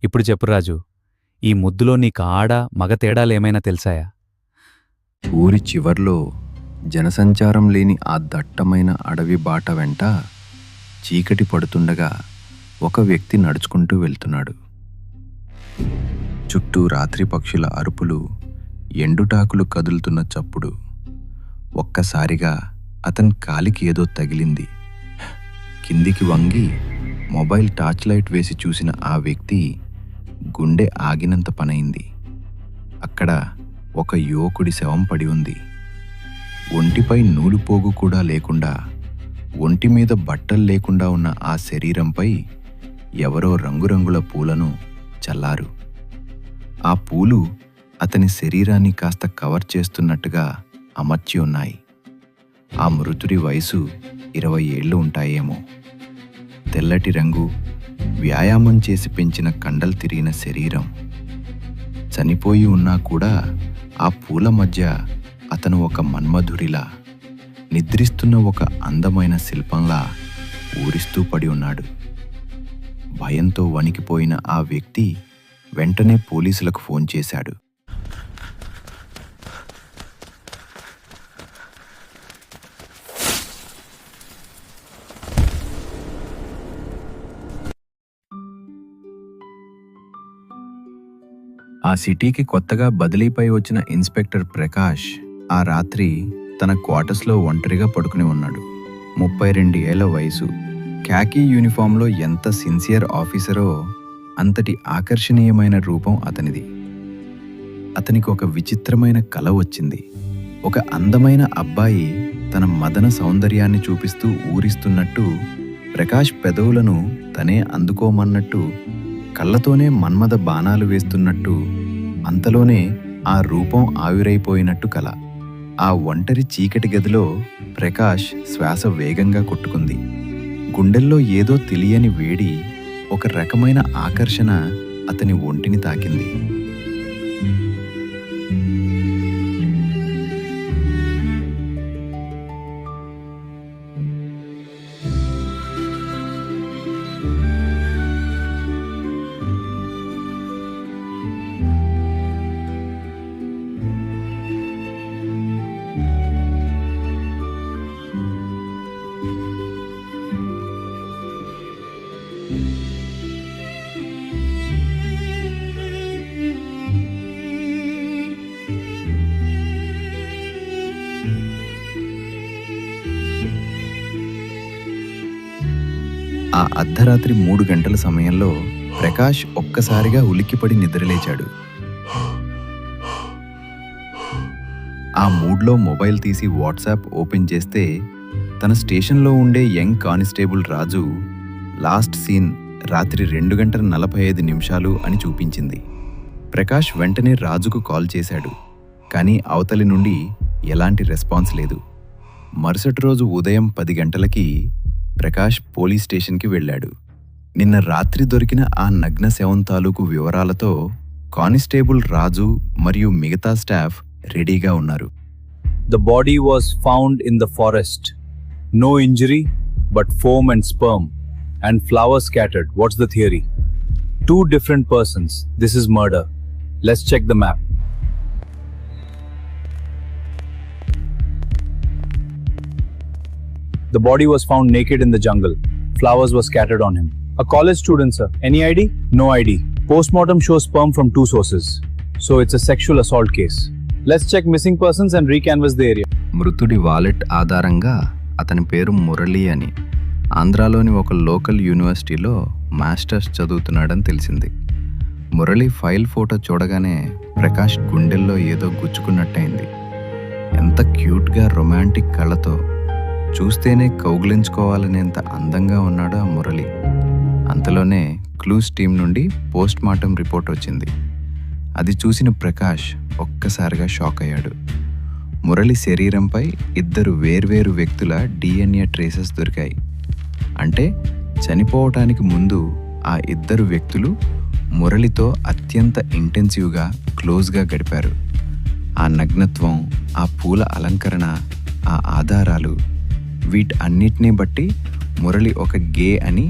ఇప్పుడు చెప్పు రాజు, ఈ ముద్దులో నీకు ఆడ మగ తేడాలేమైనా తెలిసాయా? ఊరి చివర్లో జనసంచారం లేని ఆ దట్టమైన అడవి బాట వెంట చీకటి పడుతుండగా ఒక వ్యక్తి నడుచుకుంటూ వెళ్తున్నాడు. చుట్టూ రాత్రి పక్షుల అరుపులు, ఎండుటాకులు కదులుతున్న చప్పుడు. ఒక్కసారిగా అతని కాలికి ఏదో తగిలింది. కిందికి వంగి మొబైల్ టార్చ్ లైట్ వేసి చూసిన ఆ వ్యక్తి గుండె ఆగినంత పనైంది. అక్కడ ఒక యువకుడి శవం పడి ఉంది. ఒంటిపై నూలుపోగు కూడా లేకుండా, ఒంటి మీద బట్టలు లేకుండా ఉన్న ఆ శరీరంపై ఎవరో రంగురంగుల పూలను చల్లారు. ఆ పూలు అతని శరీరాన్ని కాస్త కవర్ చేస్తున్నట్టుగా అమర్చి ఉన్నాయి. ఆ మృతుడి వయసు 20 ఏళ్ళు ఉంటాయేమో. తెల్లటి రంగు, వ్యాయామం చేసి పెంచిన కండలు తిరిగిన శరీరం. చనిపోయి ఉన్నా కూడా ఆ పూల మధ్య అతను ఒక మన్మధుడిలా, నిద్రిస్తున్న ఒక అందమైన శిల్పంలా ఊరిస్తూ పడి ఉన్నాడు. భయంతో వణికిపోయిన ఆ వ్యక్తి వెంటనే పోలీసులకు ఫోన్ చేశాడు. ఆ సిటీకి కొత్తగా బదిలీపై వచ్చిన ఇన్స్పెక్టర్ ప్రకాష్ ఆ రాత్రి తన క్వార్టర్స్లో ఒంటరిగా పడుకుని ఉన్నాడు. 32 ఏళ్ల వయసు. ఖాకీ యూనిఫామ్లో ఎంత సిన్సియర్ ఆఫీసరో అంతటి ఆకర్షణీయమైన రూపం అతనిది. అతనికి ఒక విచిత్రమైన కల వచ్చింది. ఒక అందమైన అబ్బాయి తన మదన సౌందర్యాన్ని చూపిస్తూ ఊరిస్తున్నట్టు, ప్రకాష్ పెదవులను తనే అందుకోమన్నట్టు, కళ్ళతోనే మన్మథ బాణాలు వేస్తున్నట్టు, అంతలోనే ఆ రూపం ఆవిరైపోయినట్టు కల. ఆ ఒంటరి చీకటి గదిలో ప్రకాష్ శ్వాస వేగంగా కొట్టుకుంది. గుండెల్లో ఏదో తెలియని వేడి, ఒక రకమైన ఆకర్షణ అతని ఒంటిని తాకింది. ఆ అర్ధరాత్రి 3 గంటల సమయంలో ప్రకాష్ ఒక్కసారిగా ఉలిక్కిపడి నిద్రలేచాడు. ఆ మూడ్లో మొబైల్ తీసి వాట్సాప్ ఓపెన్ చేస్తే తన స్టేషన్లో ఉండే యంగ్ కానిస్టేబుల్ రాజు లాస్ట్ సీన్ రాత్రి 2:45 అని చూపించింది. ప్రకాష్ వెంటనే రాజుకు కాల్ చేశాడు. కానీ అవతలి నుండి ఎలాంటి రెస్పాన్స్ లేదు. మరుసటి రోజు ఉదయం 10 గంటలకి ప్రకాష్ పోలీస్ స్టేషన్కి వెళ్ళాడు. నిన్న రాత్రి దొరికిన ఆ నగ్న శవం తాలూకు వివరాలతో కానిస్టేబుల్ రాజు మరియు మిగతా స్టాఫ్ రెడీగా ఉన్నారు. The body was found in the forest. No injury, but foam and sperm, and flowers scattered. What's the theory? 2 different persons. This is murder. Let's check the map. The body was found naked in the jungle. Flowers were scattered on him. A college student, sir. Any ID? No ID. Postmortem shows sperm from 2 sources. So it's a sexual assault case. Let's check missing persons and recanvass the area. మృతుడి wallet ఆధారంగా అతని పేరు మురళి అని, ఆంధ్రాలోని ఒక local యూనివర్సిటీలో masters చదువుతున్నాడని తెలిసింది. Murali file photo చూడగానే ప్రకాష్ గుండెల్లో ఏదో గుచ్చుకున్నట్టయింది. ఎంత క్యూట్గా రొమాంటిక్ కళ్ళతో, చూస్తేనే కౌగిలించుకోవాలనేంత అందంగా ఉన్నాడు ఆ మురళి. అంతలోనే క్లూస్ టీం నుండి పోస్ట్ మార్టం రిపోర్ట్ వచ్చింది. అది చూసిన ప్రకాష్ ఒక్కసారిగా షాక్ అయ్యాడు. మురళి శరీరంపై 2 వేర్వేరు వ్యక్తుల DNA ట్రేసెస్ దొరికాయి. అంటే చనిపోవటానికి ముందు ఆ 2 వ్యక్తులు మురళితో అత్యంత ఇంటెన్సివ్గా, క్లోజ్గా గడిపారు. ఆ నగ్నత్వం, ఆ పూల అలంకరణ, ఆ ఆధారాలు, వీటన్నిటినీ బట్టి మురళి ఒక గే అని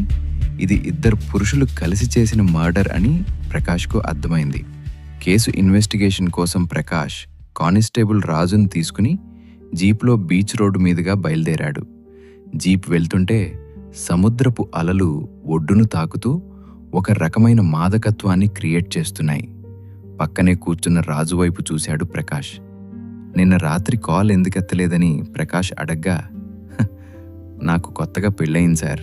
ఇది ఇద్దరు పురుషులు కలిసి చేసిన మర్డర్ అని ప్రకాష్కు అర్థమైంది. కేసు ఇన్వెస్టిగేషన్ కోసం ప్రకాష్ కానిస్టేబుల్ రాజును తీసుకుని జీప్లో బీచ్ రోడ్డు మీదుగా బయలుదేరాడు. జీప్ వెళ్తుంటే సముద్రపు అలలు ఒడ్డును తాకుతూ ఒక రకమైన మాదకత్వాన్ని క్రియేట్ చేస్తున్నాయి. పక్కనే కూర్చున్న రాజు వైపు చూశాడు ప్రకాష్. నిన్న రాత్రి కాల్ ఎందుకెత్తలేదని ప్రకాష్ అడగ్గా, నాకు కొత్తగా పెళ్ళయింది సార్.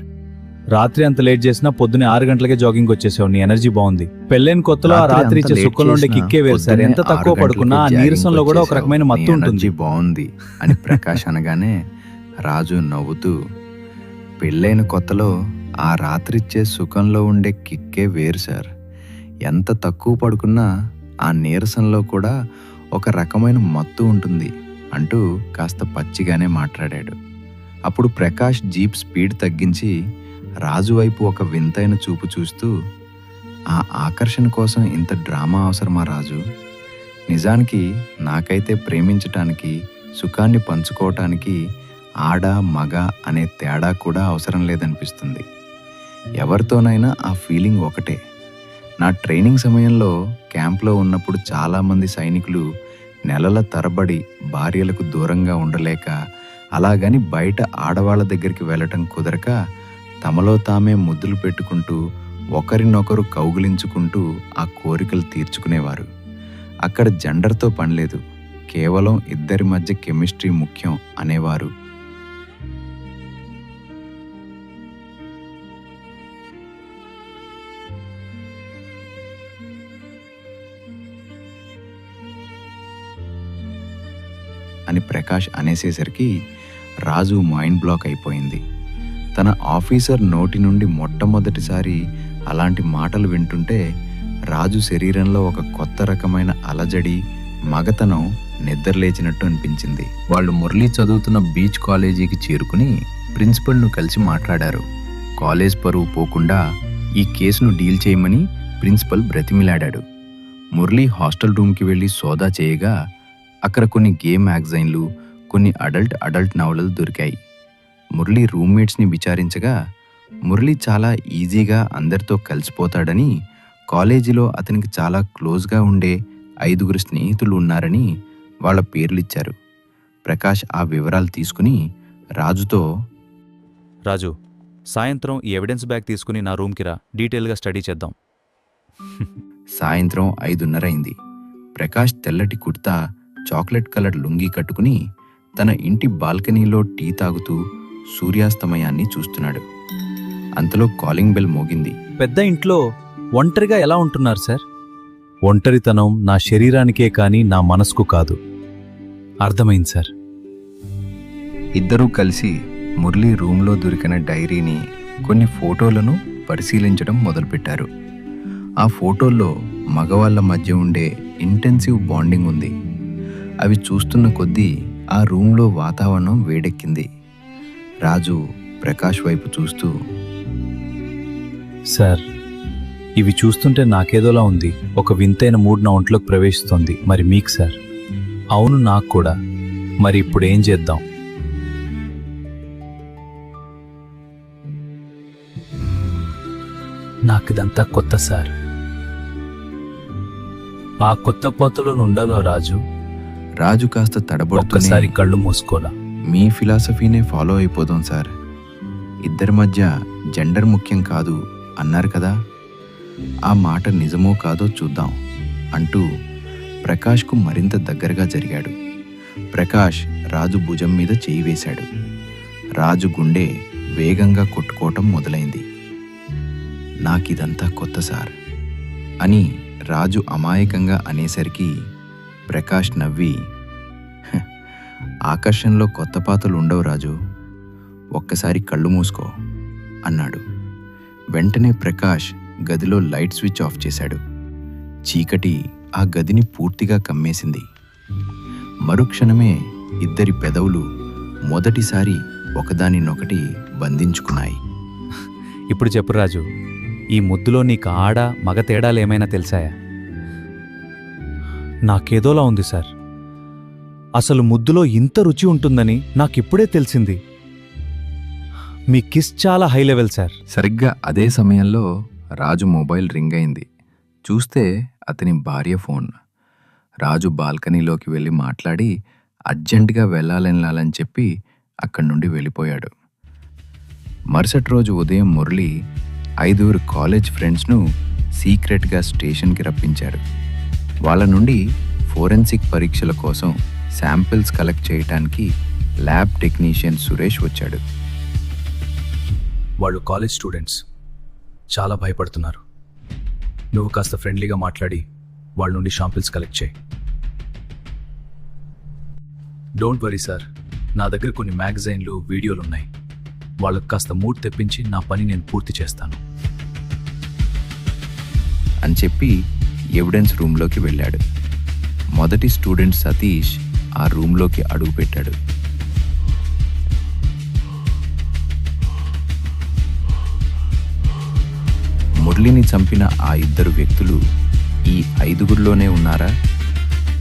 రాత్రి అంత లేట్ చేసినా పొద్దునే 6 గంటలకే జాగింగ్ వచ్చేసావు. నీ ఎనర్జీ బాగుంది. పెళ్ళైన కొత్తలో ఆ రాత్రి ఇచ్చే సుఖంలో ఉండే కిక్కే వేరు సార్. ఎంత తక్కువ పడుకున్నా ఆ నీరసంలో కూడా ఒక రకమైన మత్తు ఉంటుంది. బాగుంది అని ప్రకాష్ అనగానే రాజు నవ్వుతూ, పెళ్ళైన కొత్తలో ఆ రాత్రి ఇచ్చే సుఖంలో ఉండే కిక్కే వేరు సార్. ఎంత తక్కువ పడుకున్నా ఆ నీరసంలో కూడా ఒక రకమైన మత్తు ఉంటుంది అంటూ కాస్త పచ్చిగానే మాట్లాడాడు. అప్పుడు ప్రకాష్ జీప్ స్పీడ్ తగ్గించి రాజు వైపు ఒక వింతైన చూపు చూస్తూ, ఆ ఆకర్షణ కోసం ఇంత డ్రామా అవసరమా రాజు? నిజానికి నాకైతే ప్రేమించటానికి, సుఖాన్ని పంచుకోవటానికి ఆడ మగ అనే తేడా కూడా అవసరం లేదనిపిస్తుంది. ఎవరితోనైనా ఆ ఫీలింగ్ ఒకటే. నా ట్రైనింగ్ సమయంలో క్యాంప్లో ఉన్నప్పుడు చాలామంది సైనికులు నెలల తరబడి భార్యలకు దూరంగా ఉండలేక, అలాగని బయట ఆడవాళ్ల దగ్గరికి వెళ్ళటం కుదరక తమలో తామే ముద్దులు పెట్టుకుంటూ ఒకరినొకరు కౌగిలించుకుంటూ ఆ కోరికలు తీర్చుకునేవారు. అక్కడ జెండర్తో పనిలేదు, కేవలం ఇద్దరి మధ్య కెమిస్ట్రీ ముఖ్యం అనేవారు. అని ప్రకాష్ అనేసేసరికి రాజు మైండ్ బ్లాక్ అయిపోయింది. తన ఆఫీసర్ నోటి నుండి మొట్టమొదటిసారి అలాంటి మాటలు వింటుంటే రాజు శరీరంలో ఒక కొత్త రకమైన అలజడి, మగతనం నిద్రలేచినట్టు అనిపించింది. వాళ్ళు మురళి చదువుతున్న బీచ్ కాలేజీకి చేరుకుని ప్రిన్సిపల్ను కలిసి మాట్లాడారు. కాలేజ్ పరువు పోకుండా ఈ కేసును డీల్ చేయమని ప్రిన్సిపల్ బ్రతిమిలాడాడు. మురళి హాస్టల్ రూమ్కి వెళ్ళి సోదా చేయగా అక్కడ కొన్ని గేమ్ మ్యాగజైన్లు, కొన్ని అడల్ట్ నవలలు దొరికాయి. మురళి రూమ్మేట్స్ని విచారించగా మురళి చాలా ఈజీగా అందరితో కలిసిపోతాడని, కాలేజీలో అతనికి చాలా క్లోజ్గా ఉండే 5 స్నేహితులు ఉన్నారని వాళ్ళ పేర్లిచ్చారు. ప్రకాష్ ఆ వివరాలు తీసుకుని రాజుతో, రాజు, సాయంత్రం ఈ ఎవిడెన్స్ బ్యాగ్ తీసుకుని నా రూమ్కి రా, డీటెయిల్గా స్టడీ చేద్దాం. సాయంత్రం 5:30 అయింది. ప్రకాష్ తెల్లటి కుర్తా, చాక్లెట్ కలర్ లుంగీ కట్టుకుని తన ఇంటి బాల్కనీలో టీ తాగుతూ సూర్యాస్తమయాన్ని చూస్తున్నాడు. అంతలో కాలింగ్ బెల్ మోగింది. పెద్ద ఇంట్లో ఒంటరిగా ఎలా ఉంటున్నారు సార్? ఒంటరితనం నా శరీరానికే కానీ నా మనసుకు కాదు. అర్థమైంది సార్. ఇద్దరూ కలిసి మురళి రూమ్లో దొరికిన డైరీని, కొన్ని ఫోటోలను పరిశీలించడం మొదలుపెట్టారు. ఆ ఫోటోల్లో మగవాళ్ళ మధ్య ఉండే ఇంటెన్సివ్ బాండింగ్ ఉంది. అవి చూస్తున్న కొద్దీ ఆ రూమ్లో వాతావరణం వేడెక్కింది. రాజు ప్రకాష్ వైపు చూస్తూ, సార్, ఇవి చూస్తుంటే నాకేదోలా ఉంది. ఒక వింతైన మూడ్ నా ఒంట్లోకి ప్రవేశిస్తోంది. మరి మీకు సార్? అవును, నాకు కూడా. మరి ఇప్పుడు ఏం చేద్దాం? నాకిదంతా కొత్త సార్. ఆ కొత్త పొత్తులో ఉండలో రాజు. రాజు కాస్త తడబడుతూనే, ఒక్కసారి కళ్ళు మూసుకోలా. మీ ఫిలాసఫీనే ఫాలో అయిపోదాం సార్. ఇద్దరి మధ్య జెండర్ ముఖ్యం కాదు అన్నారు కదా, ఆ మాట నిజమో కాదో చూద్దాం అంటూ ప్రకాష్కు మరింత దగ్గరగా జరిగాడు. ప్రకాష్ రాజు భుజం మీద చేయి వేశాడు. రాజు గుండె వేగంగా కొట్టుకోవటం మొదలైంది. నాకిదంతా కొత్త సార్ అని రాజు అమాయకంగా అనేసరికి ప్రకాష్ నవ్వి, ఆకర్షణలో కొత్త పాతలు ఉండవు రాజు, ఒక్కసారి కళ్ళు మూసుకో అన్నాడు. వెంటనే ప్రకాష్ గదిలో లైట్ స్విచ్ ఆఫ్ చేశాడు. చీకటి ఆ గదిని పూర్తిగా కమ్మేసింది. మరుక్షణమే ఇద్దరి పెదవులు మొదటిసారి ఒకదానినొకటి బంధించుకున్నాయి. ఇప్పుడు చెప్పు రాజు, ఈ ముద్దులో నీకు ఆడ మగ తేడాలు ఏమైనా తెలిసాయా? నాకేదోలా ఉంది సార్. అసలు ముద్దులో ఇంత రుచి ఉంటుందని నాకిప్పుడే తెలిసింది. మీ కిస్ చాలా హై లెవెల్ సార్. సరిగ్గా అదే సమయంలో రాజు మొబైల్ రింగ్ అయింది. చూస్తే అతని భార్య ఫోన్. రాజు బాల్కనీలోకి వెళ్ళి మాట్లాడి అర్జెంటుగా వెళ్ళాలని చెప్పి అక్కడి నుండి వెళ్ళిపోయాడు. మరుసటి రోజు ఉదయం మురళి 5 కాలేజ్ ఫ్రెండ్స్ను సీక్రెట్గా స్టేషన్కి రప్పించాడు. వాళ్ళ నుండి ఫోరెన్సిక్ పరీక్షల కోసం శాంపిల్స్ కలెక్ట్ చేయడానికి ల్యాబ్ టెక్నీషియన్ సురేష్ వచ్చాడు. వాళ్ళు కాలేజ్ స్టూడెంట్స్, చాలా భయపడుతున్నారు. నువ్వు కాస్త ఫ్రెండ్లీగా మాట్లాడి వాళ్ళ నుండి శాంపిల్స్ కలెక్ట్ చేయి. డోంట్ వరీ సార్, నా దగ్గర కొన్ని మ్యాగజైన్లు, వీడియోలు ఉన్నాయి. వాళ్ళకు కాస్త మూడ్ తెప్పించి నా పని నేను పూర్తి చేస్తాను అని చెప్పి ఎవిడెన్స్ రూమ్లోకి వెళ్ళాడు. మొదటి స్టూడెంట్ సతీష్ ఆ రూమ్లోకి అడుగుపెట్టాడు. మురళిని చంపిన ఆ 2 వ్యక్తులు ఈ 5గురిలోనే ఉన్నారా?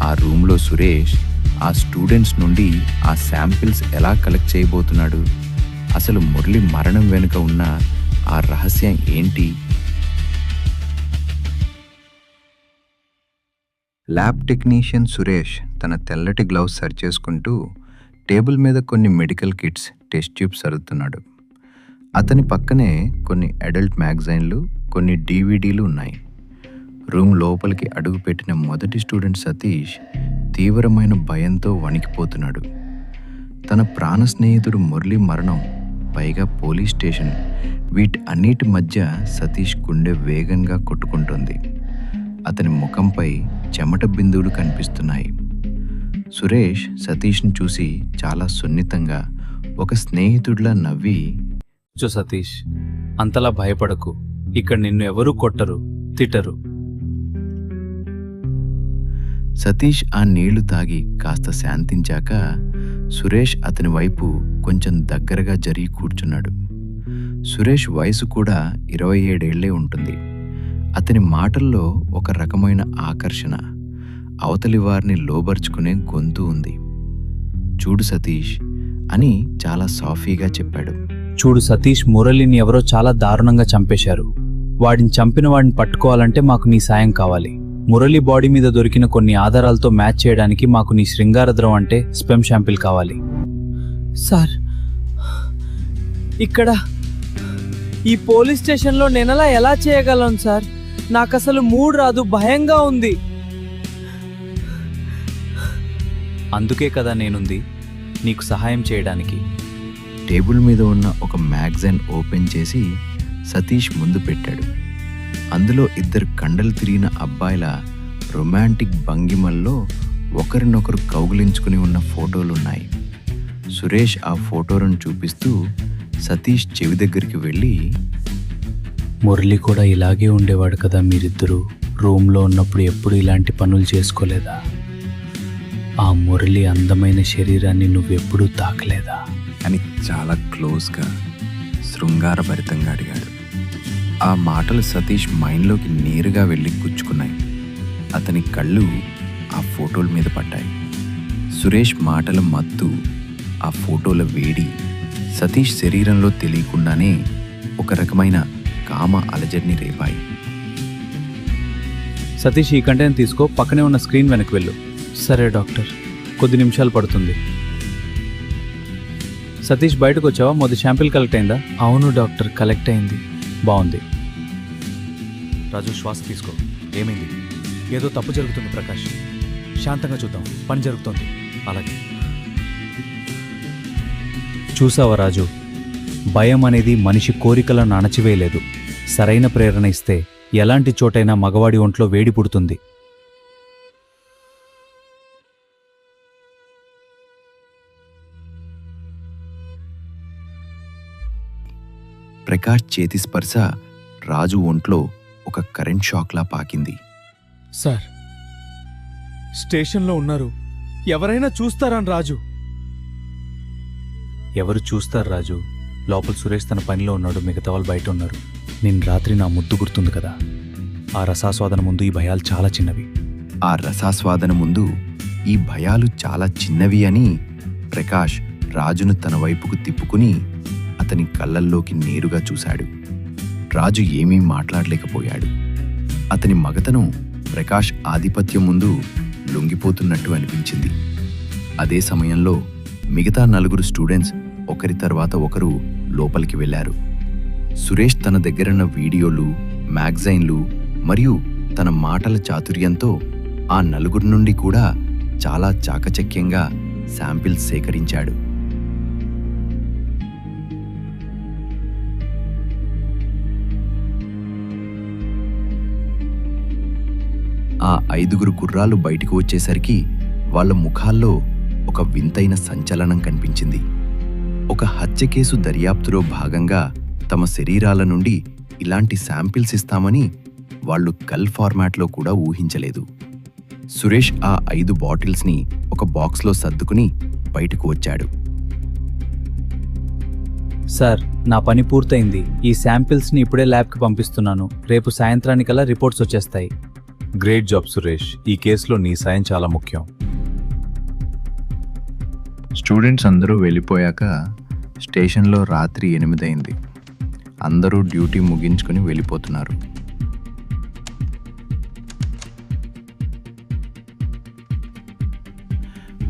ఆ రూమ్లో సురేష్ ఆ స్టూడెంట్స్ నుండి ఆ శాంపిల్స్ ఎలా కలెక్ట్ చేయబోతున్నాడు? అసలు మురళి మరణం వెనుక ఉన్న ఆ రహస్యం ఏంటి? ల్యాబ్ టెక్నీషియన్ సురేష్ తన తెల్లటి గ్లౌస్ సరిచేసుకుంటూ టేబుల్ మీద కొన్ని మెడికల్ కిట్స్, టెస్ట్ ట్యూబ్స్ సర్దుతున్నాడు. అతని పక్కనే కొన్ని అడల్ట్ మ్యాగజైన్లు, కొన్ని DVDలు ఉన్నాయి. రూమ్ లోపలికి అడుగుపెట్టిన మొదటి స్టూడెంట్ సతీష్ తీవ్రమైన భయంతో వణికిపోతున్నాడు. తన ప్రాణ స్నేహితుడు మురళి మరణం, పైగా పోలీస్ స్టేషన్, వీటి అన్నిటి మధ్య సతీష్ గుండె వేగంగా కొట్టుకుంటుంది. అతని ముఖంపై చెమట బిందువులు కనిపిస్తున్నాయి. సురేష్ సతీష్ని చూసి చాలా సున్నితంగా, ఒక స్నేహితుడిలా నవ్వి, సతీష్, అంతలా భయపడకు. ఇక్కడ నిన్ను ఎవరూ కొట్టరు, తిట్టరు. సతీష్ ఆ నీళ్లు తాగి కాస్త శాంతించాక సురేష్ అతని వైపు కొంచెం దగ్గరగా జరిగి కూర్చున్నాడు. సురేష్ వయసు కూడా 27 ఏళ్లే ఉంటుంది. అతని మాటల్లో ఒక రకమైన ఆకర్షణ, అవతలి వారిని లోబర్చుకునే గొంతు ఉంది. చూడు సతీష్ అని చాలా సాఫీగా చెప్పాడు. చూడు సతీష్, మురళిని ఎవరో చాలా దారుణంగా చంపేశారు. వాడిని చంపిన వాడిని పట్టుకోవాలంటే మాకు నీ సాయం కావాలి. మురళి బాడీ మీద దొరికిన కొన్ని ఆధారాలతో మ్యాచ్ చేయడానికి మాకు నీ శృంగారద్రవం అంటే స్పెమ్ శాంపిల్ కావాలి. సార్, ఇక్కడ ఈ పోలీస్ స్టేషన్లో నేనలా ఎలా చేయగలను సార్? నాకు అసలు మూడ్ రాదు, భయంగా ఉంది. అందుకే కదా నేనుంది, నీకు సహాయం చేయడానికి. టేబుల్ మీద ఉన్న ఒక మ్యాగజైన్ ఓపెన్ చేసి సతీష్ ముందు పెట్టాడు. అందులో 2 కండలు తిరిగిన అబ్బాయిల రొమాంటిక్ భంగిమల్లో ఒకరినొకరు కౌగిలించుకుని ఉన్న ఫోటోలున్నాయి. సురేష్ ఆ ఫోటోలను చూపిస్తూ సతీష్ చెవి దగ్గరికి వెళ్ళి, మురళి కూడా ఇలాగే ఉండేవాడు కదా, మీరిద్దరూ రూమ్లో ఉన్నప్పుడు ఎప్పుడు ఇలాంటి పనులు చేసుకోలేదా? ఆ మురళి అందమైన శరీరాన్ని నువ్వెప్పుడూ తాకలేదా అని చాలా క్లోజ్గా, శృంగారభరితంగా అడిగాడు. ఆ మాటలు సతీష్ మైండ్లోకి నేరుగా వెళ్ళి గుచ్చుకున్నాయి. అతని కళ్ళు ఆ ఫోటోల మీద పడ్డాయి. సురేష్ మాటల మత్తు, ఆ ఫోటోల వేడి సతీష్ శరీరంలో తెలియకుండానే ఒక రకమైన కామ అలజడిని రేపాయి. సతీష్, ఈ కంటెంట్ తీసుకో, పక్కనే ఉన్న స్క్రీన్ వెనక్కి వెళ్ళు. సరే డాక్టర్. కొద్ది నిమిషాలు పడుతుంది. సతీష్, బయటకు వచ్చావా? మొదటి శాంపిల్ కలెక్ట్ అయిందా? అవును డాక్టర్, కలెక్ట్ అయింది. బాగుంది. రాజు, శ్వాస తీసుకో. ఏమైంది? ఏదో తప్పు జరుగుతుంది ప్రకాష్. శాంతంగా చూద్దాం, పని జరుగుతోంది. అలాగే. చూసావా రాజు, భయం అనేది మనిషి కోరికలను అణచివేయలేదు. సరైన ప్రేరణ ఇస్తే ఎలాంటి చోటైనా మగవాడి ఒంట్లో వేడి పుడుతుంది. ప్రకాష్ చేతి స్పర్శ రాజు ఒంట్లో ఒక కరెంట్ షాక్లా పాకింది. సార్, స్టేషన్లో ఉన్నారు, ఎవరైనా చూస్తారని రాజు. ఎవరు చూస్తారు రాజు? లోపల సురేష్ తన పనిలో ఉన్నాడు, మిగతా వాళ్ళు బయట ఉన్నారు. నిన్న రాత్రి నా ముద్దు గుర్తుంది కదా? ఆ రసాస్వాదన ముందు ఈ భయాలు చాలా చిన్నవి. ఆ రసాస్వాదన ముందు ఈ భయాలు చాలా చిన్నవి అని ప్రకాష్ రాజును తన వైపుకు తిప్పుకుని అతని కళ్ళల్లోకి నేరుగా చూశాడు. రాజు ఏమీ మాట్లాడలేకపోయాడు. అతని మగతనం ప్రకాష్ ఆధిపత్యం ముందు లొంగిపోతున్నట్టు అనిపించింది. అదే సమయంలో మిగతా 4 స్టూడెంట్స్ ఒకరి తర్వాత ఒకరు లోపలికి వెళ్లారు. సురేష్ తన దగ్గరున్న వీడియోలు, మ్యాగజైన్లు మరియు తన మాటల చాతుర్యంతో ఆ 4 నుండి కూడా చాలా చాకచక్యంగా శాంపిల్స్ సేకరించాడు. ఆ 5 కుర్రాళ్ళు బయటికి వచ్చేసరికి వాళ్ళ ముఖాల్లో ఒక వింతైన సంచలనం కనిపించింది. ఒక హత్య కేసు దర్యాప్తులో భాగంగా తమ శరీరాల నుండి ఇలాంటి శాంపిల్స్ ఇస్తామని వాళ్ళు కల్ ఫార్మాట్లో కూడా ఊహించలేదు. సురేష్ ఆ 5 బాటిల్స్ని ఒక బాక్స్లో సర్దుకుని బయటకు వచ్చాడు. సార్, నా పని పూర్తయింది. ఈ శాంపిల్స్ని ఇప్పుడే ల్యాబ్కి పంపిస్తున్నాను. రేపు సాయంత్రానికల్లా రిపోర్ట్స్ వచ్చేస్తాయి. Great job Suresh. ఈ కేసులో నీ సాయం చాలా ముఖ్యం. స్టూడెంట్స్ అందరూ వెళ్ళిపోయాక స్టేషన్లో రాత్రి 8 అయింది. అందరూ డ్యూటీ ముగించుకొని వెళ్ళిపోతున్నారు.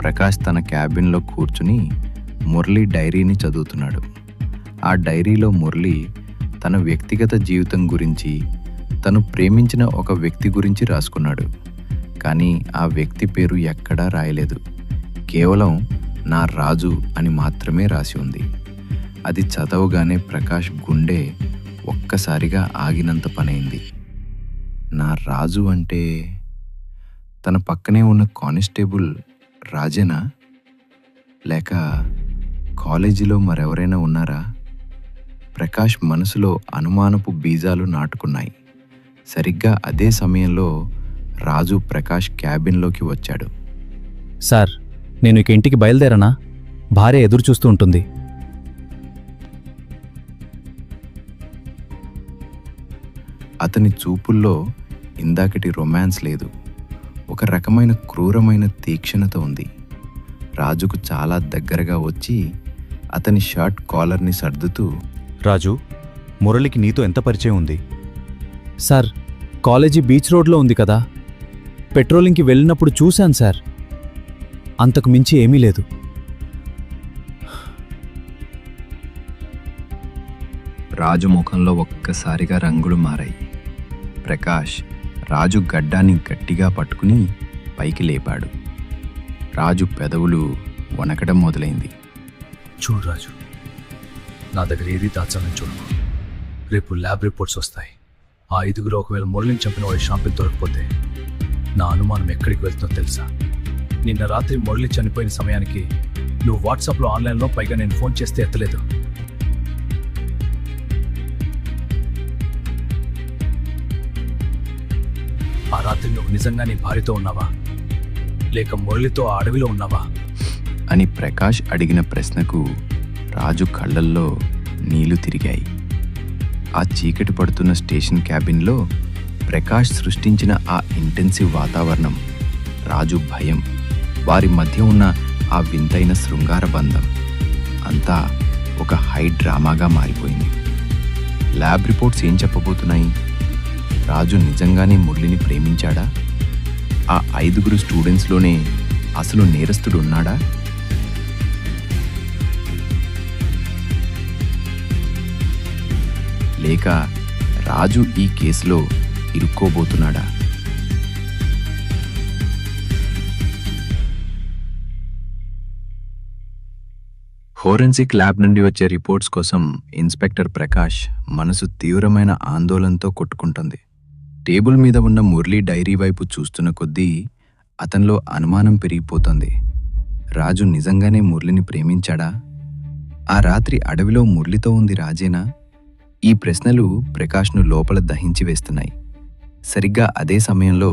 ప్రకాష్ తన క్యాబిన్లో కూర్చుని మురళి డైరీని చదువుతున్నాడు. ఆ డైరీలో మురళి తన వ్యక్తిగత జీవితం గురించి, తను ప్రేమించిన ఒక వ్యక్తి గురించి రాసుకున్నాడు. కానీ ఆ వ్యక్తి పేరు ఎక్కడా రాయలేదు. కేవలం నా రాజు అని మాత్రమే రాసి ఉంది. అది చదవగానే ప్రకాష్ గుండె ఒక్కసారిగా ఆగినంత పనైంది. నా రాజు అంటే తన పక్కనే ఉన్న కానిస్టేబుల్ రాజేనా? లేక కాలేజీలో మరెవరైనా ఉన్నారా? ప్రకాష్ మనసులో అనుమానపు బీజాలు నాటుకున్నాయి. సరిగ్గా అదే సమయంలో రాజు ప్రకాష్ క్యాబిన్లోకి వచ్చాడు. సార్, నేను ఇక ఇంటికి బయలుదేరనా? భార్య ఎదురు చూస్తూ ఉంటుంది. అతని చూపుల్లో ఇందాకటి రొమాన్స్ లేదు. ఒక రకమైన క్రూరమైన తీక్షణత ఉంది. రాజుకు చాలా దగ్గరగా వచ్చి అతని షర్ట్ కాలర్ని సర్దుతూ, రాజు, మురళికి నీతో ఎంత పరిచయం ఉంది? సార్, కాలేజీ బీచ్ రోడ్లో ఉంది కదా, పెట్రోలింగ్కి వెళ్ళినప్పుడు చూశాను సార్. అంతకు మించి ఏమీ లేదు. రాజు ముఖంలో ఒక్కసారిగా రంగులు మారాయి. ప్రకాష్ రాజు గడ్డాన్ని గట్టిగా పట్టుకుని పైకి లేపాడు. రాజు పెదవులు వణకడం మొదలైంది. చూడు రాజు, నా దగ్గర ఏది దాచాలని చూడకు. రేపు ల్యాబ్ రిపోర్ట్స్ వస్తాయి. ఆ 5గురు ఒకవేళ మురళిని చంపిన వాడి షాంపిల్ దొరకపోతే నా అనుమానం ఎక్కడికి వెళ్తుందో తెలుసా? నిన్న రాత్రి మురళి చనిపోయిన సమయానికి నువ్వు వాట్సాప్లో ఆన్లైన్లో, పైగా నేను ఫోన్ చేస్తే ఎత్తలేదు. ఆ రాత్రి నువ్వు నిజంగా నీ భార్యతో ఉన్నావా, లేక మురళితో ఆ అడవిలో ఉన్నావా అని ప్రకాష్ అడిగిన ప్రశ్నకు రాజు కళ్ళల్లో నీళ్లు తిరిగాయి. ఆ చీకటి పడుతున్న స్టేషన్ క్యాబిన్లో ప్రకాష్ సృష్టించిన ఆ ఇంటెన్సివ్ వాతావరణం, రాజు భయం, వారి మధ్య ఉన్న ఆ వింతైన శృంగార బంధం అంతా ఒక హై డ్రామాగా మారిపోయింది. ల్యాబ్ రిపోర్ట్స్ ఏం చెప్పబోతున్నాయి? రాజు నిజంగానే మురళిని ప్రేమించాడా? ఆ 5గురు స్టూడెంట్స్లోనే అసలు నేరస్తుడు ఉన్నాడా? లేక రాజు ఈ కేసులో ఇరుక్కోబోతున్నాడా? ఫోరెన్సిక్ ల్యాబ్ నుండి వచ్చే రిపోర్ట్స్ కోసం ఇన్స్పెక్టర్ ప్రకాష్ మనసు తీవ్రమైన ఆందోళనతో కొట్టుకుంటుంది. టేబుల్ మీద ఉన్న మురళి డైరీ వైపు చూస్తున్న కొద్దీ అతనిలో అనుమానం పెరిగిపోతుంది. రాజు నిజంగానే మురళిని ప్రేమించాడా? ఆ రాత్రి అడవిలో మురళితో ఉంది రాజేనా? ఈ ప్రశ్నలు ప్రకాష్ను లోపల దహించి వేస్తున్నాయి. సరిగ్గా అదే సమయంలో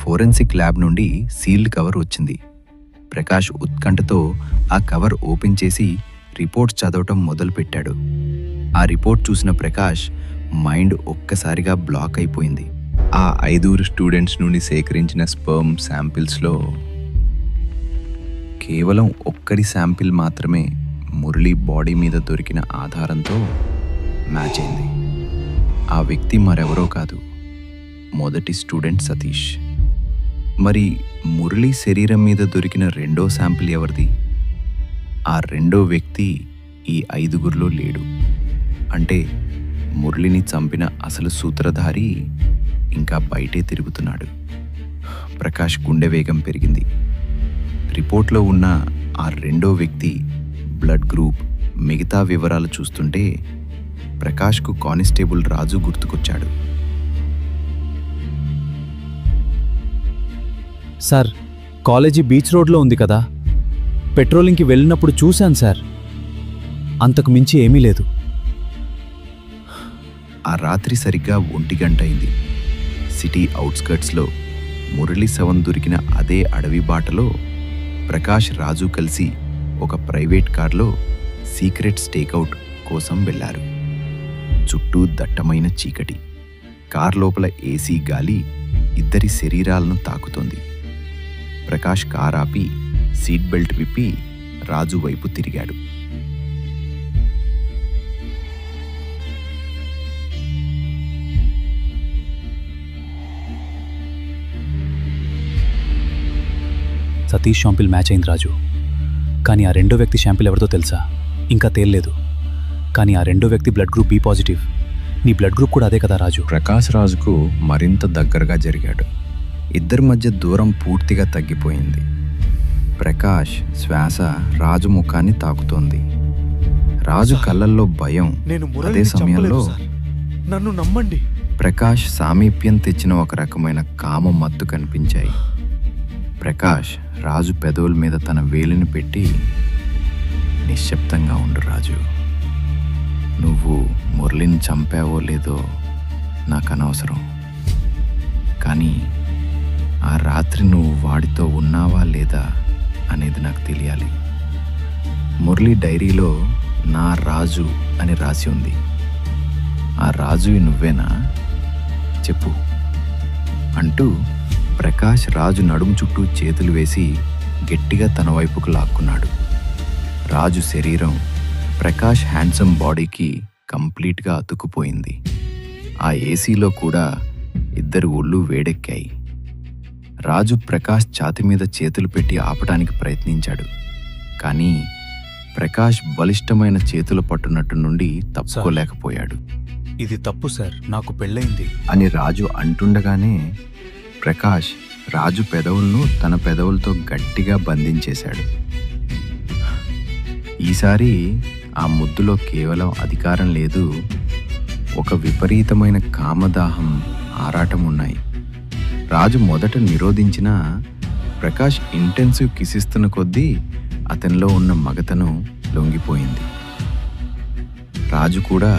ఫోరెన్సిక్ ల్యాబ్ నుండి సీల్డ్ కవర్ వచ్చింది. ప్రకాష్ ఉత్కంఠతో ఆ కవర్ ఓపెన్ చేసి రిపోర్ట్స్ చదవటం మొదలుపెట్టాడు. ఆ రిపోర్ట్ చూసిన ప్రకాష్ మైండ్ ఒక్కసారిగా బ్లాక్ అయిపోయింది. ఆ 5 స్టూడెంట్స్ నుండి సేకరించిన స్పర్మ్ శాంపిల్స్లో కేవలం ఒక్కడి శాంపిల్ మాత్రమే మురళి బాడీ మీద దొరికిన ఆధారంతో మ్యాచ్ అయింది. ఆ వ్యక్తి మరెవరో కాదు, మొదటి స్టూడెంట్ సతీష్. మరి మురళి శరీరం మీద దొరికిన రెండో శాంపిల్ ఎవరిది? ఆ రెండో వ్యక్తి ఈ 5గురిలో లేడు. అంటే మురళిని చంపిన అసలు సూత్రధారి ఇంకా బయటే తిరుగుతున్నాడు. ప్రకాష్ గుండె వేగం పెరిగింది. రిపోర్ట్లో ఉన్న ఆ రెండో వ్యక్తి బ్లడ్ గ్రూప్, మిగతా వివరాలు చూస్తుంటే ప్రకాష్కు కానిస్టేబుల్ రాజు గుర్తుకొచ్చాడు. సార్, కాలేజీ బీచ్ రోడ్లో ఉంది కదా, పెట్రోలింగ్కి వెళ్ళినప్పుడు చూశాను సార్. అంతకు మించి ఏమీ లేదు. ఆ రాత్రి సరిగ్గా 1 గంట అయింది. సిటీ అవుట్స్కర్ట్స్లో మురళి శవం దొరికిన అదే అడవి బాటలో ప్రకాష్, రాజు కలిసి ఒక ప్రైవేట్ కార్లో సీక్రెట్ స్టేక్అవుట్ కోసం వెళ్లారు. చుట్టూ దట్టమైన చీకటి. కార్ లోపల ఏసీ గాలి ఇద్దరి శరీరాలను తాకుతోంది. ప్రకాష్ కార్ ఆపి సీట్ బెల్ట్ విప్పి రాజు వైపు తిరిగాడు. సతీష్ షాంపిల్ మ్యాచ్ అయింది రాజు. కానీ ఆ రెండో వ్యక్తి షాంపిల్ ఎవరితో తెలుసా? ఇంకా తేల్లేదు. కానీ ఆ రెండో వ్యక్తి బ్లడ్ గ్రూప్ బి పాజిటివ్. నీ బ్లడ్ గ్రూప్ కూడా అదే కదా రాజు? ప్రకాష్ రాజుకు మరింత దగ్గరగా జరిగాడు. ఇద్దరి మధ్య దూరం పూర్తిగా తగ్గిపోయింది. ప్రకాష్ శ్వాస రాజు ముఖాన్ని తాకుతోంది. రాజు కళ్ళల్లో భయం. అదే సమయంలో నన్ను నమ్మండి. ప్రకాష్ సామీప్యం తెచ్చిన ఒక రకమైన కామ మత్తు కనిపించాయి. ప్రకాష్ రాజు పెదవుల మీద తన వేలిని పెట్టి, నిశ్శబ్దంగా ఉండు రాజు. నువ్వు మురళిని చంపావో లేదో నాకు అనవసరం. కానీ ఆ రాత్రి నువ్వు వాడితో ఉన్నావా లేదా అనేది నాకు తెలియాలి. మురళి డైరీలో నా రాజు అని రాసి ఉంది. ఆ రాజువి నువ్వేనా? చెప్పు అంటూ ప్రకాష్ రాజు నడుము చుట్టూ చేతులు వేసి గట్టిగా తన వైపుకు లాక్కున్నాడు. రాజు శరీరం ప్రకాష్ హ్యాండ్సమ్ బాడీకి కంప్లీట్గా అతుక్కుపోయింది. ఆ ఏసీలో కూడా ఇద్దరు ఒళ్ళు వేడెక్కాయి. రాజు ప్రకాష్ ఛాతి మీద చేతులు పెట్టి ఆపడానికి ప్రయత్నించాడు. కానీ ప్రకాష్ బలిష్టమైన చేతుల పట్టునట్టు నుండి తప్పుకోలేకపోయాడు. ఇది తప్పు సార్, నాకు పెళ్ళైంది అని రాజు అంటుండగానే ప్రకాష్ రాజు పెదవులను తన పెదవులతో గట్టిగా బంధించేశాడు. ఈసారి ఆ ముద్దులో కేవలం అధికారం లేదు, ఒక విపరీతమైన కామదాహం, ఆరాటం ఉన్నాయి. రాజు మొదట నిరోధించినా ప్రకాష్ ఇంటెన్సివ్ కిసిస్తున్న కొద్దీ అతనిలో ఉన్న మగతనం లొంగిపోయింది. రాజు కూడా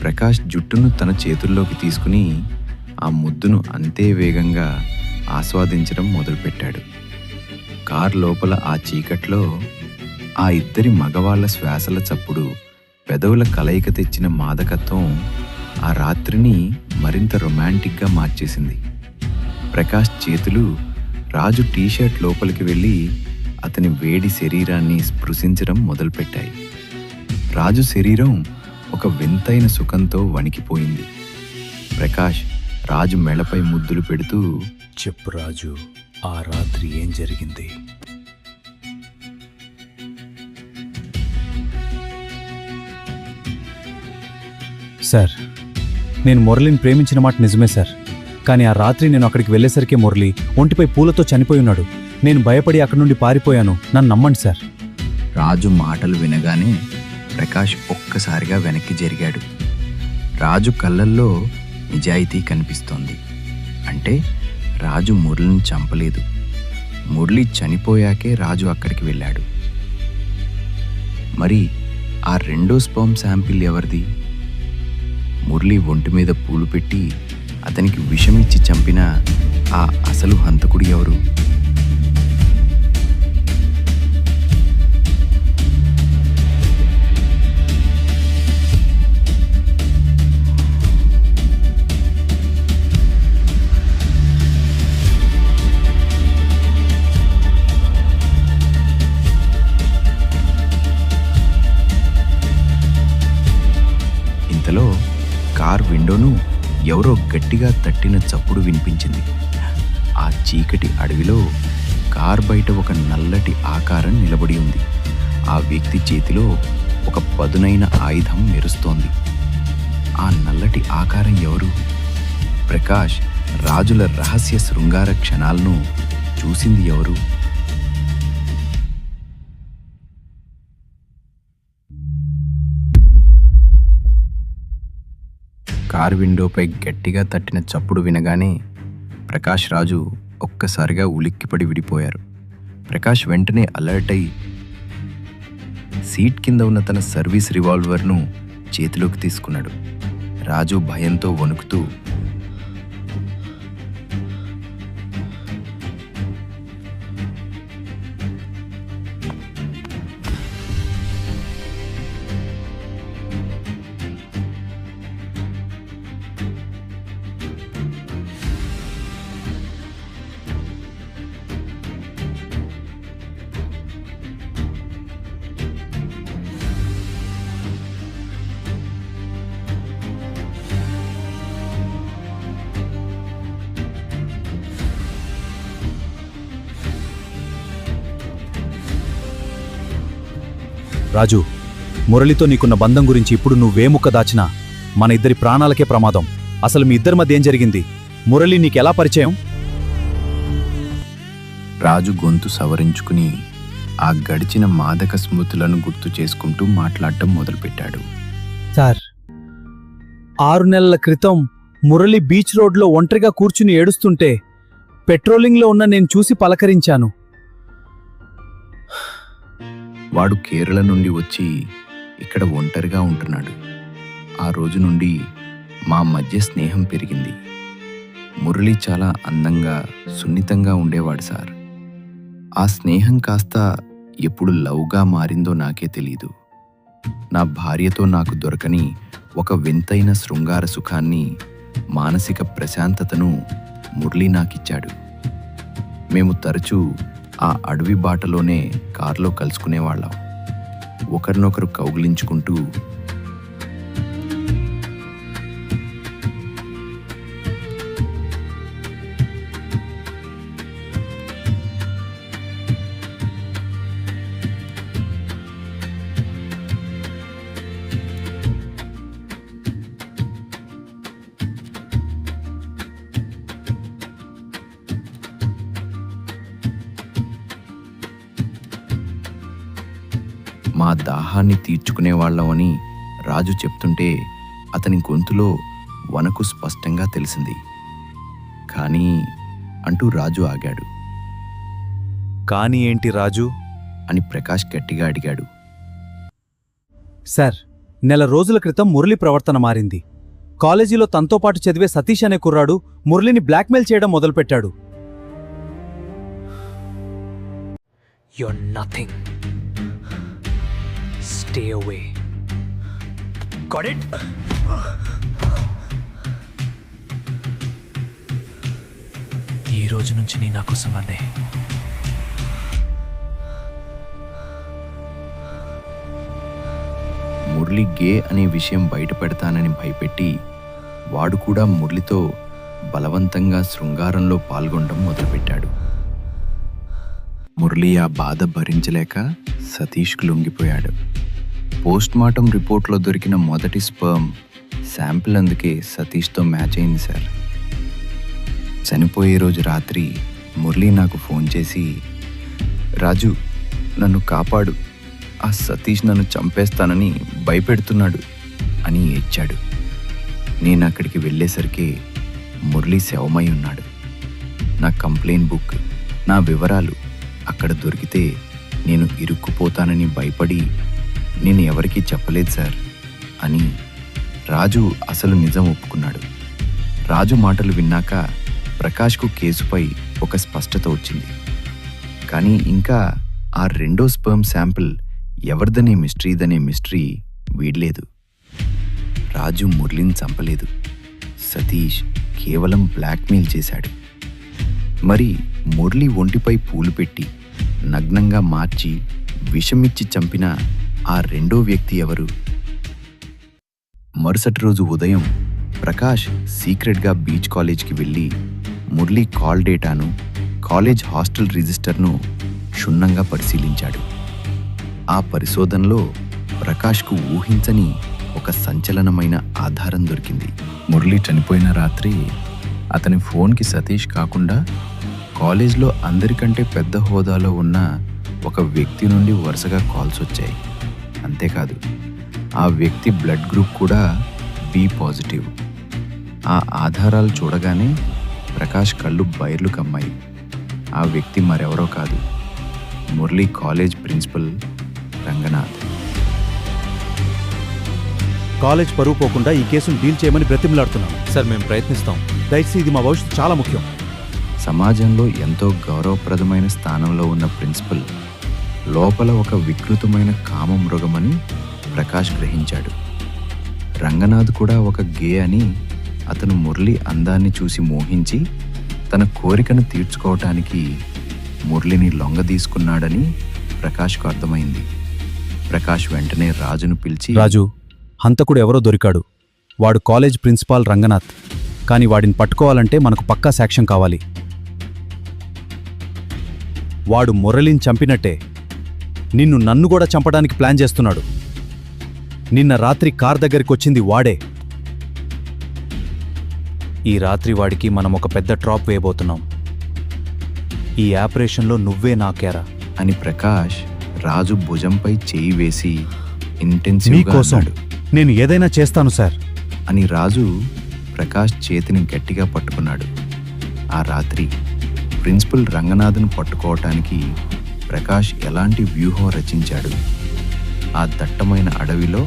ప్రకాష్ జుట్టును తన చేతుల్లోకి తీసుకుని ఆ ముద్దును అంతే వేగంగా ఆస్వాదించడం మొదలుపెట్టాడు. కార్ లోపల ఆ చీకట్లో ఆ ఇద్దరి మగవాళ్ల శ్వాసల చప్పుడు, పెదవుల కలయిక తెచ్చిన మాదకత్వం ఆ రాత్రిని మరింత రొమాంటిక్గా మార్చేసింది. ప్రకాష్ చేతులు రాజు టీషర్ట్ లోపలికి వెళ్ళి అతని వేడి శరీరాన్ని స్పృశించడం మొదలుపెట్టాయి. రాజు శరీరం ఒక వింతైన సుఖంతో వణికిపోయింది. ప్రకాష్ రాజు మెడపై ముద్దులు పెడుతూ, చెప్పు రాజు, ఆ రాత్రి ఏం జరిగింది? సార్, నేను మురళిని ప్రేమించిన మాట నిజమే సార్. కానీ ఆ రాత్రి నేను అక్కడికి వెళ్ళేసరికి మురళి ఒంటిపై పూలతో చనిపోయి ఉన్నాడు. నేను భయపడి అక్కడి నుండి పారిపోయాను. నన్ను నమ్మండి సార్. రాజు మాటలు వినగానే ప్రకాష్ ఒక్కసారిగా వెనక్కి జరిగాడు. రాజు కళ్ళల్లో నిజాయితీ కనిపిస్తోంది. అంటే రాజు మురళిని చంపలేదు. మురళి చనిపోయాకే రాజు అక్కడికి వెళ్ళాడు. మరి ఆ రెండో స్పర్మ్ శాంపిల్ ఎవరిది? మురళి ఒంటి మీద పూలు పెట్టి అతనికి విషమిచ్చి చంపిన ఆ అసలు హంతకుడు ఎవరు? ఇంతలో కార్ విండోను ఎవరో గట్టిగా తట్టిన చప్పుడు వినిపించింది. ఆ చీకటి అడవిలో కార్ బయట ఒక నల్లటి ఆకారం నిలబడి ఉంది. ఆ వ్యక్తి చేతిలో ఒక పదునైన ఆయుధం మెరుస్తోంది. ఆ నల్లటి ఆకారం ఎవరు? ప్రకాష్ రాజుల రహస్య శృంగార క్షణాలను చూసింది ఎవరు? కారు విండోపై గట్టిగా తట్టిన చప్పుడు వినగానే ప్రకాష్ రాజు ఒక్కసారిగా ఉలిక్కిపడి విడిపోయారు. ప్రకాష్ వెంటనే అలర్ట్ అయి సీట్ కింద ఉన్న తన సర్వీస్ రివాల్వర్ను చేతిలోకి తీసుకున్నాడు. రాజు భయంతో వణుకుతూ రాజు, మురళితో నీకున్న బంధం గురించి ఇప్పుడు నువ్వేముక్క దాచినా మన ఇద్దరి ప్రాణాలకే ప్రమాదం. అసలు మీ ఇద్దరి మధ్య ఏం జరిగింది? మురళి నీకెలా పరిచయం? రాజు గొంతు సవరించుకుని ఆ గడిచిన మాదక స్మృతులను గుర్తు చేసుకుంటూ మాట్లాడటం మొదలుపెట్టాడు. సార్, 6 నెలల క్రితం మురళి బీచ్ రోడ్లో ఒంటరిగా కూర్చుని ఏడుస్తుంటే పెట్రోలింగ్లో ఉన్న నేను చూసి పలకరించాను. వాడు కేరళ నుండి వచ్చి ఇక్కడ ఒంటరిగా ఉంటున్నాడు. ఆ రోజు నుండి మా మధ్య స్నేహం పెరిగింది. మురళి చాలా అందంగా సున్నితంగా ఉండేవాడు సార్. ఆ స్నేహం కాస్త ఎప్పుడు లవ్గా మారిందో నాకే తెలీదు. నా భార్యతో నాకు దొరకని ఒక వింతైన శృంగార సుఖాన్ని, మానసిక ప్రశాంతతను మురళి నాకిచ్చాడు. మేము తరచూ ఆ అడవి బాటలోనే కారులో కలుసుకునేవాళ్ళం. ఒకరినొకరు కౌగిలించుకుంటూ మా దాహాన్ని తీర్చుకునేవాళ్ళమని రాజు చెప్తుంటే అతని గొంతులో వణకు స్పష్టంగా తెలిసింది. కానీ అంటూ రాజు ఆగాడు. కానీ ఏంటి రాజు? అని ప్రకాష్ గట్టిగా అడిగాడు. సార్, నెల రోజుల క్రితం మురళి ప్రవర్తన మారింది. కాలేజీలో తనతో పాటు చదివే సతీష్ అనే కుర్రాడు మురళిని బ్లాక్మెయిల్ చేయడం మొదలుపెట్టాడు. You're nothing. Stay away. Got it? ఈ రోజు నుంచి నీ నా కోసం అన్నే. మురళి గే అనే విషయం బయట పెడతానని భయపెట్టి వాడు కూడా మురళితో బలవంతంగా శృంగారంలో పాల్గొనడం మొదలుపెట్టాడు. మురళి ఆ బాధ భరించలేక సతీష్కు లొంగిపోయాడు. పోస్ట్మార్టం రిపోర్ట్లో దొరికిన మొదటి స్పర్మ్ శాంపిల్ అందుకే సతీష్తో మ్యాచ్ అయింది సార్. చనిపోయే రోజు రాత్రి మురళి నాకు ఫోన్ చేసి, రాజు నన్ను కాపాడు, ఆ సతీష్ నన్ను చంపేస్తానని భయపెడుతున్నాడు అని ఏడ్చాడు. నేను అక్కడికి వెళ్ళేసరికి మురళి శవమై ఉన్నాడు. నా కంప్లైంట్ బుక్, నా వివరాలు అక్కడ దొరికితే నేను ఇరుక్కుపోతానని భయపడి నేను ఎవరికీ చెప్పలేదు సార్ అని రాజు అసలు నిజం ఒప్పుకున్నాడు. రాజు మాటలు విన్నాక ప్రకాష్కు కేసుపై ఒక స్పష్టత వచ్చింది. కానీ ఇంకా ఆ రెండో స్పర్మ్ శాంపిల్ ఎవరిదనే మిస్టరీ వీడలేదు. రాజు మురళిని చంపలేదు. సతీష్ కేవలం బ్లాక్మెయిల్ చేశాడు. మరి మురళి ఒంటిపై పూలు పెట్టి నగ్నంగా మార్చి విషమిచ్చి చంపిన ఆ రెండో వ్యక్తి ఎవరు? మరుసటి రోజు ఉదయం ప్రకాష్ సీక్రెట్గా బీచ్ కాలేజ్కి వెళ్ళి మురళి కాల్ డేటాను, కాలేజ్ హాస్టల్ రిజిస్టర్ను క్షుణ్ణంగా పరిశీలించాడు. ఆ పరిశోధనలో ప్రకాష్కు ఊహించని ఒక సంచలనమైన ఆధారం దొరికింది. మురళి చనిపోయిన రాత్రి అతని ఫోన్కి సతీష్ కాకుండా కాలేజ్లో అందరికంటే పెద్ద హోదాలో ఉన్న ఒక వ్యక్తి నుండి వరుసగా కాల్స్ వచ్చాయి. అంతేకాదు, ఆ వ్యక్తి బ్లడ్ గ్రూప్ కూడా బి పాజిటివ్. ఆ ఆధారాలు చూడగానే ప్రకాష్ కళ్ళు బైర్లు కమ్మాయి. ఆ వ్యక్తి మరెవరో కాదు, Murali college principal Ranganath. College పరువు పోకుండా ఈ కేసును డీల్ చేయమని బ్రతిమలాడుతున్నాను. సార్, మేము ప్రయత్నిస్తాం. దయచేసి ఇది మా భవిష్యత్తు చాలా ముఖ్యం. సమాజంలో ఎంతో గౌరవప్రదమైన స్థానంలో ఉన్న ప్రిన్సిపల్ లోపల ఒక వికృతమైన కామమృగమని ప్రకాష్ గ్రహించాడు. రంగనాథ్ కూడా ఒక గే అని అతను మురళి అందాన్ని చూసి మోహించి తన కోరికను తీర్చుకోవటానికి మురళిని లొంగదీసుకున్నాడని ప్రకాష్కు అర్థమైంది. ప్రకాష్ వెంటనే రాజును పిలిచి, రాజు, హంతకుడు ఎవరో దొరికాడు. వాడు కాలేజ్ ప్రిన్సిపాల్ రంగనాథ్. కానీ వాడిని పట్టుకోవాలంటే మనకు పక్కా సాక్ష్యం కావాలి. వాడు మురళిని చంపినట్టే నన్ను కూడా చంపడానికి ప్లాన్ చేస్తున్నాడు. నిన్న రాత్రి కార్ దగ్గరికొచ్చింది వాడే. ఈ రాత్రి వాడికి మనం ఒక పెద్ద ట్రాప్ వేయబోతున్నాం. ఈ ఆపరేషన్లో నువ్వే నాకేరా అని ప్రకాష్ రాజు భుజంపై చేయి వేసి ఇంటెన్సివ్గా మీకోసం అన్నాడు. నేను ఏదైనా చేస్తాను సార్ అని రాజు ప్రకాష్ చేతిని గట్టిగా పట్టుకున్నాడు. ఆ రాత్రి ప్రిన్సిపల్ రంగనాథ్ను పట్టుకోవటానికి ప్రకాష్ ఎలాంటి వ్యూహం రచించాడు? ఆ దట్టమైన అడవిలో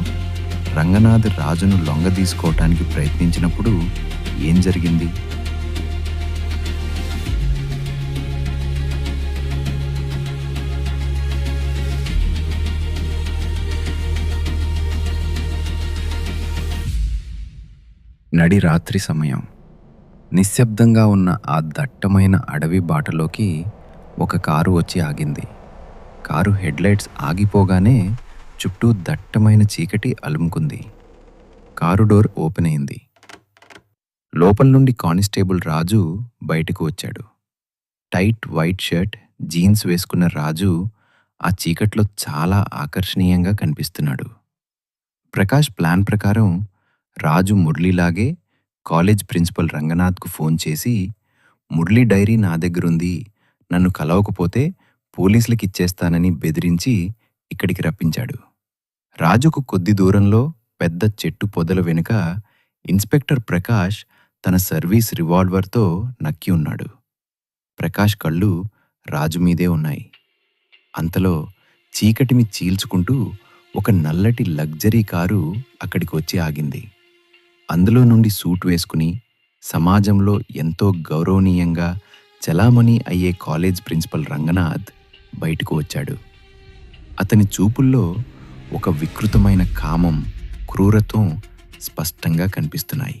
రంగనాథ్ రాజును లొంగదీసుకోవటానికి ప్రయత్నించినప్పుడు ఏం జరిగింది? నడి రాత్రి సమయం. నిశ్శబ్దంగా ఉన్న ఆ దట్టమైన అడవి బాటలోకి ఒక కారు వచ్చి ఆగింది. కారు హెడ్లైట్స్ ఆగిపోగానే చుట్టూ దట్టమైన చీకటి అలుముకుంది. కారు డోర్ ఓపెన్ అయింది. లోపల నుండి కానిస్టేబుల్ రాజు బయటకు వచ్చాడు. టైట్ వైట్ షర్ట్, జీన్స్ వేసుకున్న రాజు ఆ చీకట్లో చాలా ఆకర్షణీయంగా కనిపిస్తున్నాడు. ప్రకాష్ ప్లాన్ ప్రకారం రాజు మురళిలాగే కాలేజ్ ప్రిన్సిపల్ రంగనాథ్కు ఫోన్ చేసి, మురళి డైరీ నా దగ్గరుంది, నన్ను కలవకపోతే పోలీసులకి ఇచ్చేస్తానని బెదిరించి ఇక్కడికి రప్పించాడు. రాజుకు కొద్ది దూరంలో పెద్ద చెట్టు పొదల వెనుక ఇన్స్పెక్టర్ ప్రకాష్ తన సర్వీస్ రివాల్వర్తో నక్కి ఉన్నాడు. ప్రకాష్ కళ్ళు రాజు మీదే ఉన్నాయి. అంతలో చీకటిని చీల్చుకుంటూ ఒక నల్లటి లగ్జరీ కారు అక్కడికి వచ్చి ఆగింది. అందులో నుండి సూట్ వేసుకుని సమాజంలో ఎంతో గౌరవనీయంగా చలామణి అయ్యే కాలేజ్ ప్రిన్సిపల్ రంగనాథ్ బయటకు వచ్చాడు. అతని చూపుల్లో ఒక వికృతమైన కామం, క్రూరత్వం స్పష్టంగా కనిపిస్తున్నాయి.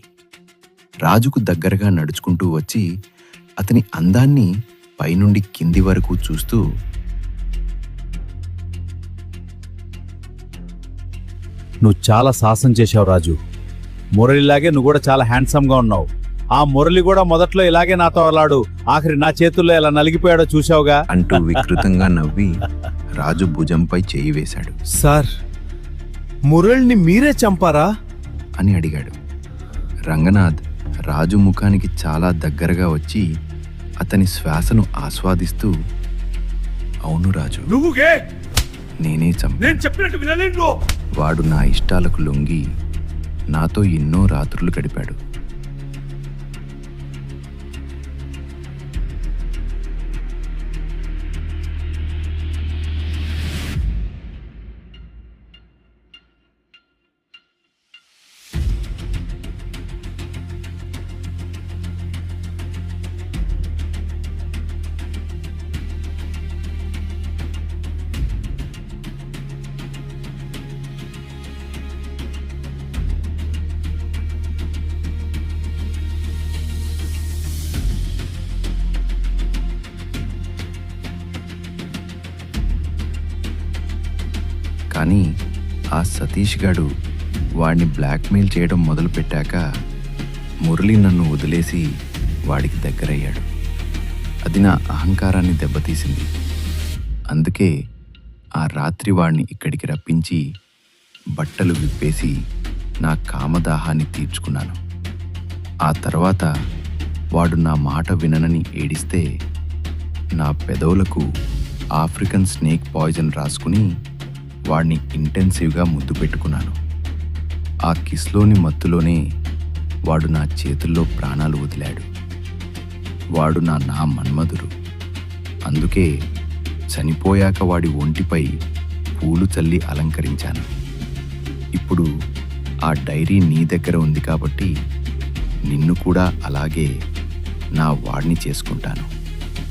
రాజుకు దగ్గరగా నడుచుకుంటూ వచ్చి అతని అందాన్ని పైనుండి కింది వరకు చూస్తూ, నువ్వు చాలా సాహసం చేశావు రాజు. మురళిలాగే నువ్వు కూడా చాలా హ్యాండ్సమ్గా ఉన్నావు. ఆ మురళి కూడా మొదట్లో ఇలాగే నాతో అలాడు, ఆఖరి నా చేతుల్లో ఎలా నలిగిపోయాడో చూశావుగా అంటూ వికృతంగా నవ్వి రాజు భుజంపై చేయి వేశాడు. సార్, మురళిని మీరే చంపారా అని అడిగాడు. రంగనాథ్ రాజు ముఖానికి చాలా దగ్గరగా వచ్చి అతని శ్వాసను ఆస్వాదిస్తూ, అవును రాజు, నేనే చంపా. వాడు నా ఇష్టాలకు లొంగి నాతో ఎన్నో రాత్రులు గడిపాడు. కానీ ఆ సతీష్ గాడు వాడిని బ్లాక్మెయిల్ చేయడం మొదలుపెట్టాక మురళి నన్ను వదిలేసి వాడికి దగ్గరయ్యాడు. అది నా అహంకారాన్ని దెబ్బతీసింది. అందుకే ఆ రాత్రి వాడిని ఇక్కడికి రప్పించి బట్టలు విప్పేసి నా కామదాహాన్ని తీర్చుకున్నాను. ఆ తర్వాత వాడు నా మాట విననని ఏడిస్తే నా పెదవులకు ఆఫ్రికన్ స్నేక్ పాయిజన్ రాసుకుని వాడిని ఇంటెన్సివ్గా ముద్దు పెట్టుకున్నాను. ఆ కిస్లోని మత్తులోనే వాడు నా చేతుల్లో ప్రాణాలు వదిలాడు. వాడు నా మన్మధుడు. అందుకే చనిపోయాక వాడి ఒంటిపై పూలు చల్లి అలంకరించాను. ఇప్పుడు ఆ డైరీ నీ దగ్గర ఉంది కాబట్టి నిన్ను కూడా అలాగే నా వాడిని చేసుకుంటాను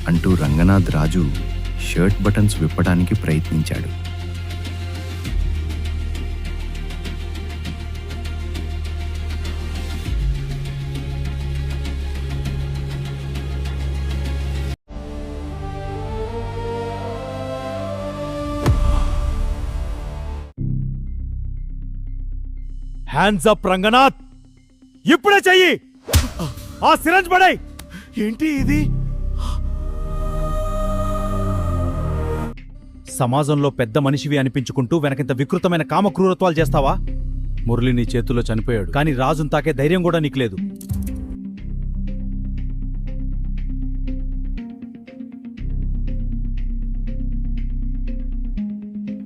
అంటూ రంగనాథ్ రాజు షర్ట్ బటన్స్ విప్పడానికి ప్రయత్నించాడు. హ్యాండ్స్ అప్ రంగనాథ్, ఇప్పుడే చెయ్యి. ఆ సిరంజ్ పడై. ఏంటి ఇది? సమాజంలో పెద్ద మనిషివి అనిపించుకుంటూ వెనకింత వికృతమైన కామక్రూరత్వాలు చేస్తావా? మురళి నీ చేతుల్లో చనిపోయాడు, కానీ రాజును తాకే ధైర్యం కూడా నీకు లేదు.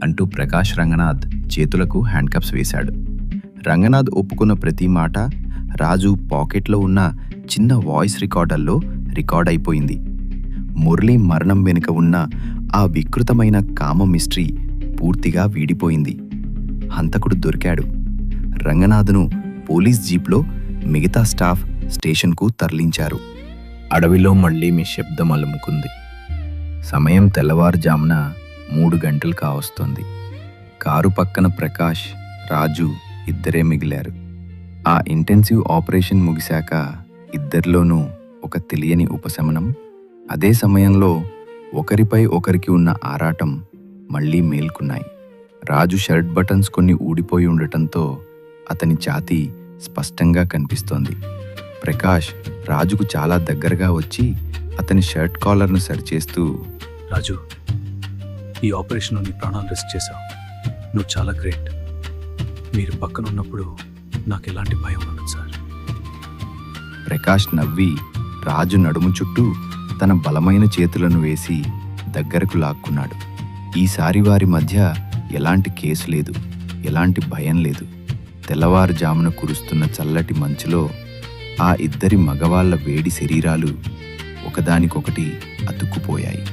అంటూ ప్రకాష్ రంగనాథ్ చేతులకు హ్యాండ్ కప్స్ వేశాడు. రంగనాథ్ ఒప్పుకున్న ప్రతి మాట రాజు పాకెట్లో ఉన్న చిన్న వాయిస్ రికార్డర్లో రికార్డ్ అయిపోయింది. మురళి మరణం వెనుక ఉన్న ఆ వికృతమైన కామ మిస్టరీ పూర్తిగా వీడిపోయింది. హంతకుడు దొరికాడు. రంగనాథ్ను పోలీస్ జీప్లో మిగతా స్టాఫ్ స్టేషన్కు తరలించారు. అడవిలో మళ్ళీ నిశ్శబ్దం అలుముకుంది. సమయం తెల్లవారుజామున 3 గంటలు కావస్తోంది. కారు పక్కన ప్రకాష్, రాజు ఇద్దరే మిగిలారు. ఆ ఇంటెన్సివ్ ఆపరేషన్ ముగిశాక ఇద్దరిలోనూ ఒక తెలియని ఉపశమనం. అదే సమయంలో ఒకరిపై ఒకరికి ఉన్న ఆరాటం మళ్ళీ మేల్కున్నాయి. రాజు షర్ట్ బటన్స్ కొన్ని ఊడిపోయి ఉండటంతో అతని ఛాతీ స్పష్టంగా కనిపిస్తోంది. ప్రకాష్ రాజుకు చాలా దగ్గరగా వచ్చి అతని షర్ట్ కాలర్ను సరిచేస్తూ, రాజు, ఈ ఆపరేషన్లో నీ ప్రాణాలు రిస్క్ చేశావు. నువ్వు చాలా గ్రేట్. మీరు పక్కన ఉన్నప్పుడు నాకు ఎలాంటి భయం ఉండదు సార్. ప్రకాష్ నవ్వి రాజు నడుము చుట్టూ తన బలమైన చేతులను వేసి దగ్గరకు లాక్కున్నాడు. ఈసారి వారి మధ్య ఎలాంటి కేసు లేదు, ఎలాంటి భయం లేదు. తెల్లవారుజామున కురుస్తున్న చల్లటి మంచులో ఆ ఇద్దరి మగవాళ్ల వేడి శరీరాలు ఒకదానికొకటి అతుక్కుపోయాయి.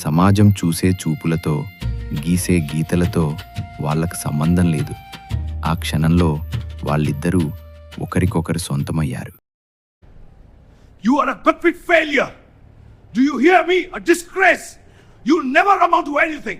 సమాజం చూసే చూపులతో, గీసే గీతలతో వాళ్ళకు సంబంధం లేదు. ఆ క్షణంలో వాళ్ళిద్దరూ ఒకరికొకరు సొంతమయ్యారు. You are a complete failure. Do you hear me? A disgrace. You'll never amount to anything.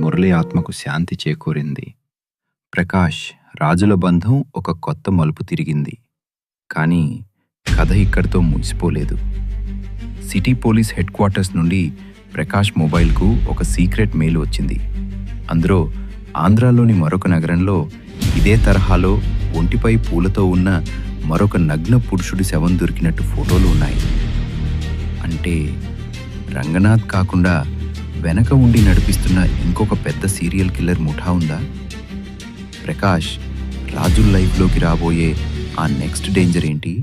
Murali ఆత్మకు శాంతి చేకూరింది. ప్రకాష్, రాజుల బంధం ఒక కొత్త మలుపు తిరిగింది. కానీ కథ ఇక్కడితో ముగిసిపోలేదు. సిటీ పోలీస్ హెడ్ క్వార్టర్స్ నుండి ప్రకాష్ మొబైల్కు ఒక సీక్రెట్ మెయిల్ వచ్చింది. అందులో ఆంధ్రాలోని మరొక నగరంలో ఇదే తరహాలో ఒంటిపై పూలతో ఉన్న మరొక నగ్న పురుషుడి శవం దొరికినట్టు ఫోటోలు ఉన్నాయి. అంటే రంగనాథ్ కాకుండా వెనక ఉండి నడిపిస్తున్న ఇంకొక పెద్ద సీరియల్ కిల్లర్ ముఠా ఉందా? ప్రకాష్, రాజు లైఫ్లోకి రాబోయే ఆ నెక్స్ట్ డేంజర్ ఏంటి?